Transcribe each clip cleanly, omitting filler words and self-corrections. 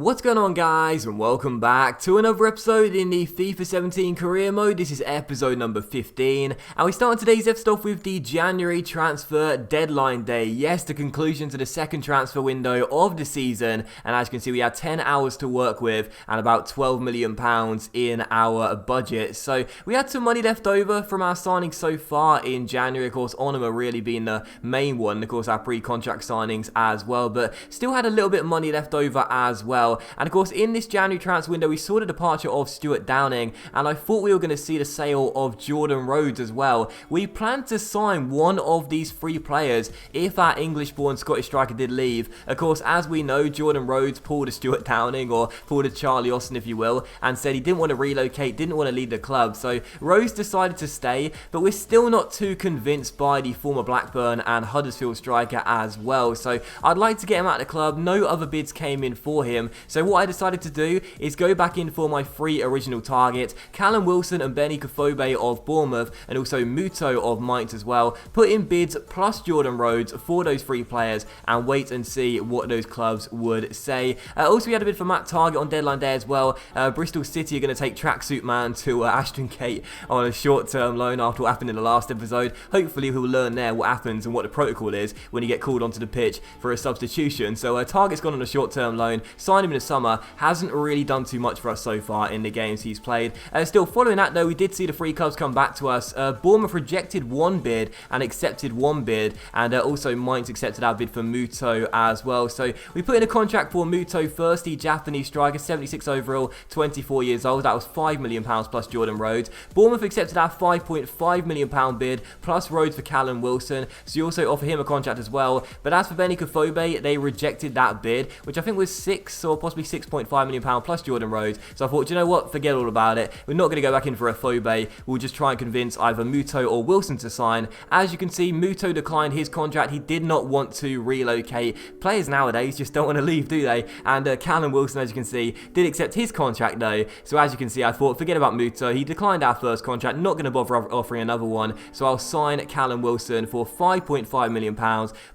What's going on, guys, and welcome back to another episode in the FIFA 17 career mode. This is episode number 15, and we start today's episode off with the January transfer deadline day. Yes, the conclusion to the second transfer window of the season, and as you can see, we had 10 hours to work with and about £12 million in our budget. So we had some money left over from our signings so far in January. Of course, Onuma really being the main one, of course, our pre-contract signings as well, but still had a little bit of money left over as well. And of course, in this January transfer window, we saw the departure of Stuart Downing, and I thought we were going to see the sale of Jordan Rhodes as well. We planned to sign one of these three players if our English-born Scottish striker did leave. Of course, as we know, Jordan Rhodes pulled a Stuart Downing, or pulled a Charlie Austin, if you will, and said he didn't want to relocate, didn't want to leave the club. So Rhodes decided to stay, but we're still not too convinced by the former Blackburn and Huddersfield striker as well. So I'd like to get him out of the club. No other bids came in for him. So what I decided to do is go back in for my three original targets, Callum Wilson and Benny Kofobe of Bournemouth, and also Muto of Mainz as well. Put in bids plus Jordan Rhodes for those three players and wait and see what those clubs would say. Also, we had a bid for Matt Targett on deadline day as well. Bristol City are going to take Tracksuit Man to Ashton Gate on a short-term loan after what happened in the last episode. Hopefully we'll learn there what happens and what the protocol is when you get called onto the pitch for a substitution. So Targett's gone on a short-term loan, signed him in the summer, hasn't really done too much for us so far in the games he's played. Still, following that though, we did see the three clubs come back to us. Bournemouth rejected one bid and accepted one bid, and also Mainz accepted our bid for Muto as well. So we put in a contract for Muto first, the Japanese striker, 76 overall, 24 years old. That was £5 million plus Jordan Rhodes. Bournemouth accepted our £5.5 million bid plus Rhodes for Callum Wilson, so you also offer him a contract as well. But as for Benny Kofobe, they rejected that bid, which I think was 6 or possibly £6.5 million plus Jordan Rhodes. So I thought, you know what, forget all about it. We're not going to go back in for a Fobe. We'll just try and convince either Muto or Wilson to sign. As you can see, Muto declined his contract. He did not want to relocate. Players nowadays just don't want to leave, do they? And Callum Wilson, as you can see, did accept his contract though. So as you can see, I thought, forget about Muto. He declined our first contract. Not going to bother offering another one. So I'll sign Callum Wilson for £5.5 million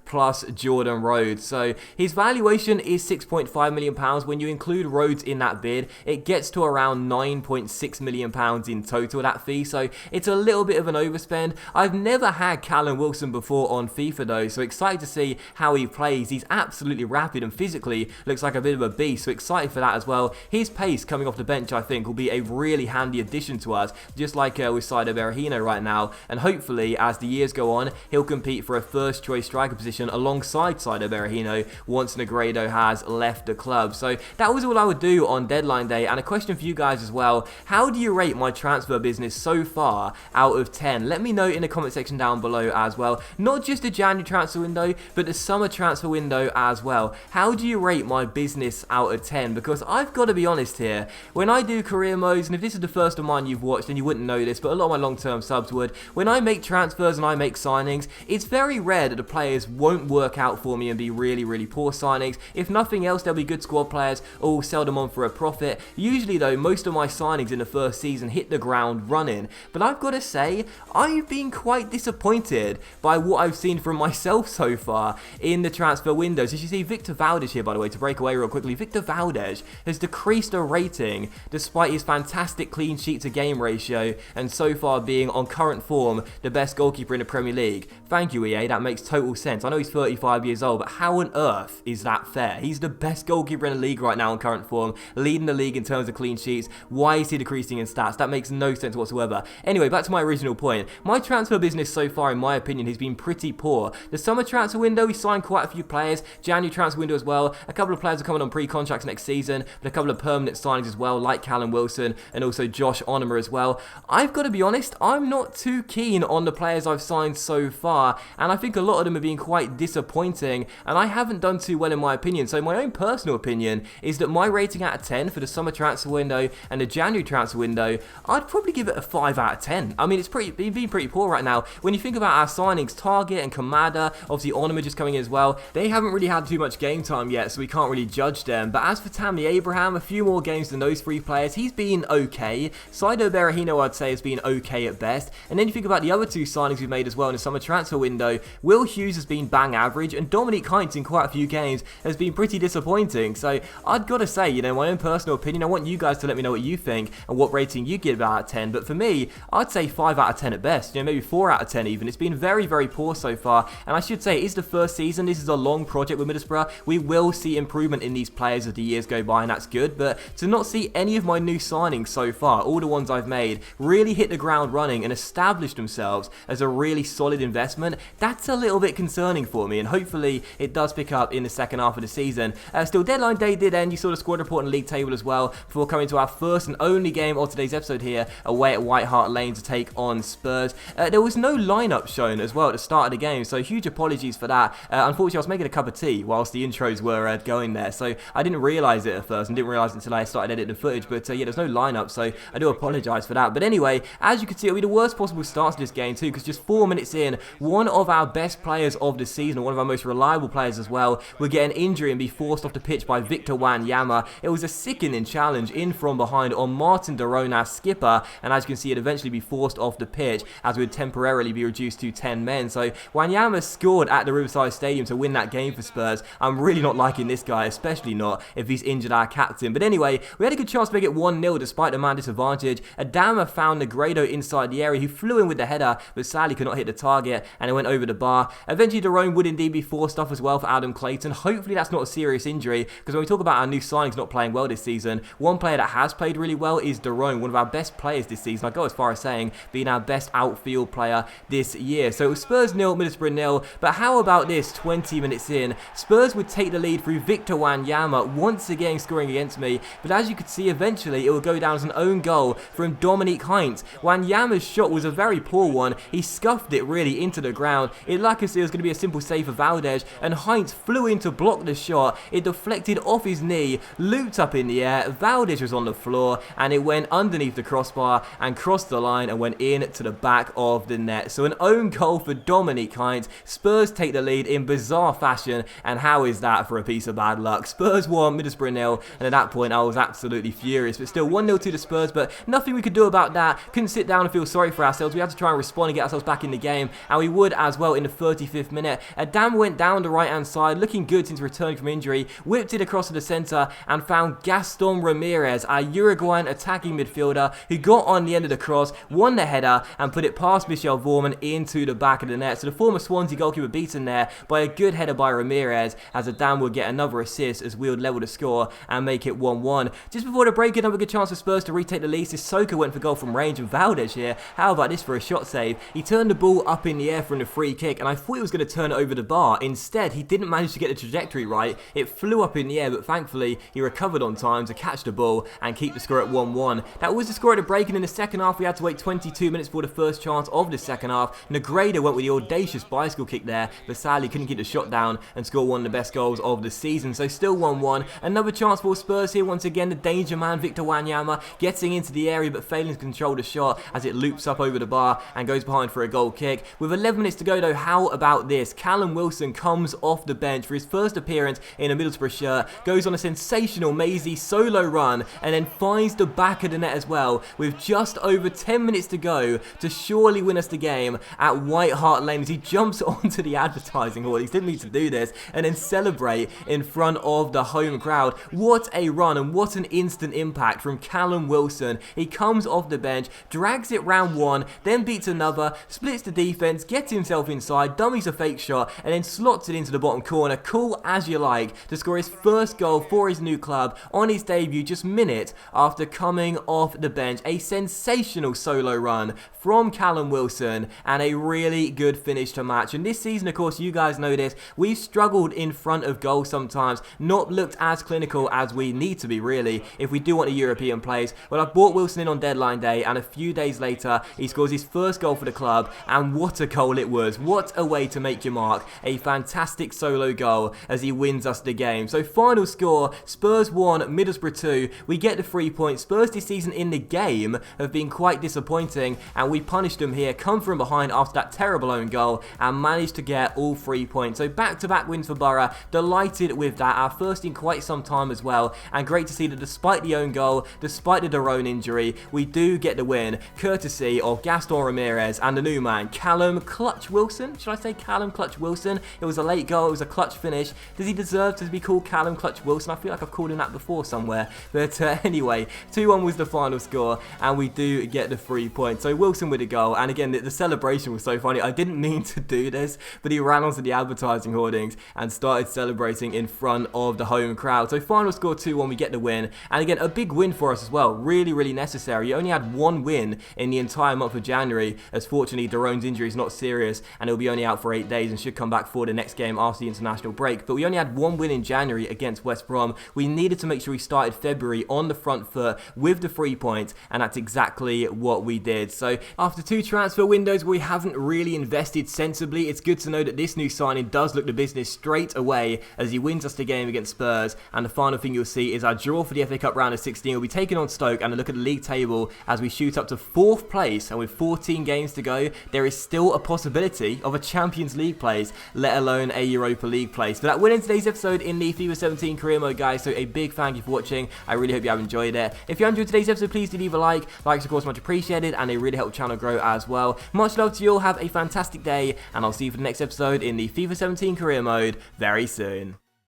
plus Jordan Rhodes. So his valuation is £6.5 million. When you include Rhodes in that bid, it gets to around £9.6 million in total, that fee. So it's a little bit of an overspend. I've never had Callum Wilson before on FIFA though, so excited to see how he plays. He's absolutely rapid and physically looks like a bit of a beast, so excited for that as well. His pace coming off the bench, I think, will be a really handy addition to us, just like with Saido Berahino right now, and hopefully as the years go on, he'll compete for a first choice striker position alongside Saido Berahino once Negredo has left the club. So that was all I would do on deadline day. And a question for you guys as well: how do you rate my transfer business so far out of 10? Let me know in the comment section down below as well. Not just the January transfer window, but the summer transfer window as well. How do you rate my business out of 10? Because I've got to be honest here, when I do career modes, and if this is the first of mine you've watched, then you wouldn't know this, but a lot of my long-term subs would. When I make transfers and I make signings, it's very rare that the players won't work out for me and be really, really poor signings. If nothing else, they'll be good squad players, or we'll sell them on for a profit. Usually though, most of my signings in the first season hit the ground running, but I've got to say, I've been quite disappointed by what I've seen from myself so far in the transfer windows. As you see, Victor Valdez here, by the way, to break away real quickly, Victor Valdez has decreased a rating despite his fantastic clean sheet to game ratio, and so far being on current form the best goalkeeper in the Premier League. Thank you, EA, that makes total sense. I know he's 35 years old, but how on earth is that fair? He's the best goalkeeper in the league right now in current form, leading the league in terms of clean sheets. Why is he decreasing in stats? That makes no sense whatsoever. Anyway, back to my original point. My transfer business so far, in my opinion, has been pretty poor. The summer transfer window, we signed quite a few players. January transfer window as well. A couple of players are coming on pre-contracts next season, but a couple of permanent signings as well, like Callum Wilson and also Josh Onuma as well. I've got to be honest, I'm not too keen on the players I've signed so far, and I think a lot of them have been quite disappointing, and I haven't done too well in my opinion. So my own personal opinion is that my rating out of 10 for the summer transfer window and the January transfer window, I'd probably give it a 5 out of 10. I mean, it's been pretty poor right now. When you think about our signings, Target and Kamada, obviously Onuma just coming in as well, they haven't really had too much game time yet, so we can't really judge them. But as for Tammy Abraham, a few more games than those three players, he's been okay. Saido Berahino, I'd say, has been okay at best. And then you think about the other two signings we've made as well in the summer transfer window, Will Hughes has been bang average, and Dominic Heinz in quite a few games has been pretty disappointing. So I've got to say, you know, my own personal opinion, I want you guys to let me know what you think and what rating you give out of 10, but for me, I'd say 5 out of 10 at best, you know, maybe 4 out of 10 even. It's been very, very poor so far, and I should say, it is the first season, this is a long project with Middlesbrough. We will see improvement in these players as the years go by, and that's good, but to not see any of my new signings so far, all the ones I've made, really hit the ground running and establish themselves as a really solid investment, that's a little bit concerning for me, and hopefully it does pick up in the second half of the season. Still, deadline day did end. You saw the squad report and league table as well before coming to our first and only game of today's episode here, away at White Hart Lane to take on Spurs. There was no lineup shown as well at the start of the game, so huge apologies for that. Unfortunately, I was making a cup of tea whilst the intros were going there, so I didn't realise it at first and didn't realise it until I started editing the footage, but yeah, there's no lineup, so I do apologise for that. But anyway, as you can see, it'll be the worst possible start to this game too, because just 4 minutes in, one of our best players of the season, one of our most reliable players as well, will get an injury and be forced off the pitch by Victor Wanyama. It was a sickening challenge in from behind on Martin de Roon, our skipper, and as you can see, it eventually be forced off the pitch as we would temporarily be reduced to 10 men. So Wanyama scored at the Riverside Stadium to win that game for Spurs. I'm really not liking this guy, especially not if he's injured our captain. But anyway, we had a good chance to make it 1-0 despite the man disadvantage. Adama found Negredo inside the area, who flew in with the header, but sadly could not hit the target, and it went over the bar. Eventually, de Roon would indeed be forced off as well for Adam Clayton. Hopefully that's not a serious injury, because when we talk about our new signings not playing well this season, one player that has played really well is de Roon, one of our best players this season. I go as far as saying being our best outfield player this year. So it was Spurs 0, Middlesbrough 0, but how about this 20 minutes in? Spurs would take the lead through Victor Wanyama, once again scoring against me, but as you could see, eventually it will go down as an own goal from Dominique Heinz. Wanyama's shot was a very poor one. He scuffed it really into the ground. It like I said, it was going to be a simple save for Valdez, and Heinz flew in to block the shot. It deflected off his knee, looped up in the air, Valdez was on the floor, and it went underneath the crossbar and crossed the line and went in to the back of the net. So an own goal for Dominique Heinz. Spurs take the lead in bizarre fashion, and how is that for a piece of bad luck? Spurs 1, Middlesbrough 0, and at that point I was absolutely furious, but still 1-0 to the Spurs, but nothing we could do about that. Couldn't sit down and feel sorry for ourselves. We had to try and respond and get ourselves back in the game, and we would as well in the 35th minute. Adam went down the right hand side, looking good since returning from injury, whipped it across to the centre and found Gaston Ramirez, our Uruguayan attacking midfielder, who got on the end of the cross, won the header and put it past Michel Vorman into the back of the net. So the former Swansea goalkeeper beaten there by a good header by Ramirez, as Adam would get another assist as we would level the score and make it 1-1. Just before the break, another good chance for Spurs to retake the lead. Sissoko went for goal from range, and Valdez here, how about this for a shot save? He turned the ball up in the air from the free kick, and I thought he was going to turn it over the bar. Instead, he didn't manage to get the trajectory right. It flew up in the air, but thankfully he recovered on time to catch the ball and keep the score at 1-1. That was the score at the break, and in the second half we had to wait 22 minutes for the first chance of the second half. Negredo went with the audacious bicycle kick there, but sadly couldn't keep the shot down and score one of the best goals of the season. So still 1-1. Another chance for Spurs here. Once again, the danger man Victor Wanyama getting into the area but failing to control the shot as it loops up over the bar and goes behind for a goal kick. With 11 minutes to go though, how about this? Callum Wilson comes off the bench for his first appearance in a Middlesbrough shirt, goes on a sensational mazy solo run and then finds the back of the net as well, with just over 10 minutes to go to surely win us the game at White Hart Lane, as he jumps onto the advertising hall. He didn't need to do this, and then celebrate in front of the home crowd. What a run and what an instant impact from Callum Wilson. He comes off the bench, drags it round one, then beats another, splits the defense, gets himself inside, dummies a fake shot, and then slots it into the bottom corner, cool as you like, to score his first goal for his new club on his debut just minutes after coming off the bench. A sensational solo run from Callum Wilson and a really good finish to match. And this season, of course, you guys know this, we've struggled in front of goal sometimes, not looked as clinical as we need to be really if we do want a European place. Well, I bought Wilson in on deadline day, and a few days later he scores his first goal for the club, and what a goal it was. What a way to make your mark. A fantastic solo goal as he wins us the game. So final score, Spurs 1, Middlesbrough 2. We get the 3 points. Spurs this season in the game have been quite disappointing, and we punished them here, come from behind after that terrible own goal and managed to get all 3 points. So back-to-back wins for Borough. Delighted with that, our first in quite some time as well, and great to see that despite the own goal, despite the de Roon injury, we do get the win, courtesy of Gaston Ramirez and the new man, Callum Clutch Wilson. Should I say Callum Clutch Wilson? It was a late goal, it was a clutch finish. Does he deserve to be called Callum Clutch Wilson. I feel like I've called him that before somewhere. But anyway, 2-1 was the final score, and we do get the 3 points. So Wilson with a goal, and again, the celebration was so funny. I didn't mean to do this, but he ran onto the advertising hoardings and started celebrating in front of the home crowd. So final score 2-1, we get the win, and again, a big win for us as well. Really, really necessary. You only had 1 win in the entire month of January, as fortunately Darone's injury is not serious, and he'll be only out for 8 days and should come back for the next game after the international break. But we only had 1 win in January against West Brom. We needed to make sure we started February on the front foot with the 3 points, and that's exactly what we did. So after 2 transfer windows, we haven't really invested sensibly. It's good to know that this new signing does look the business straight away as he wins us the game against Spurs. And the final thing you'll see is our draw for the FA Cup round of 16. We'll be taking on Stoke, and a look at the league table as we shoot up to 4th place. And with 14 games to go, there is still a possibility of a Champions League place, let alone a Europa League place. But that will end today's episode in the FIFA 17 career mode, guys. So a big thank you for watching. I really hope you have enjoyed it. If you enjoyed today's episode, please do leave a like. Likes, of course, much appreciated, and they really help the channel grow as well. Much love to you all. Have a fantastic day, and I'll see you for the next episode in the FIFA 17 career mode very soon.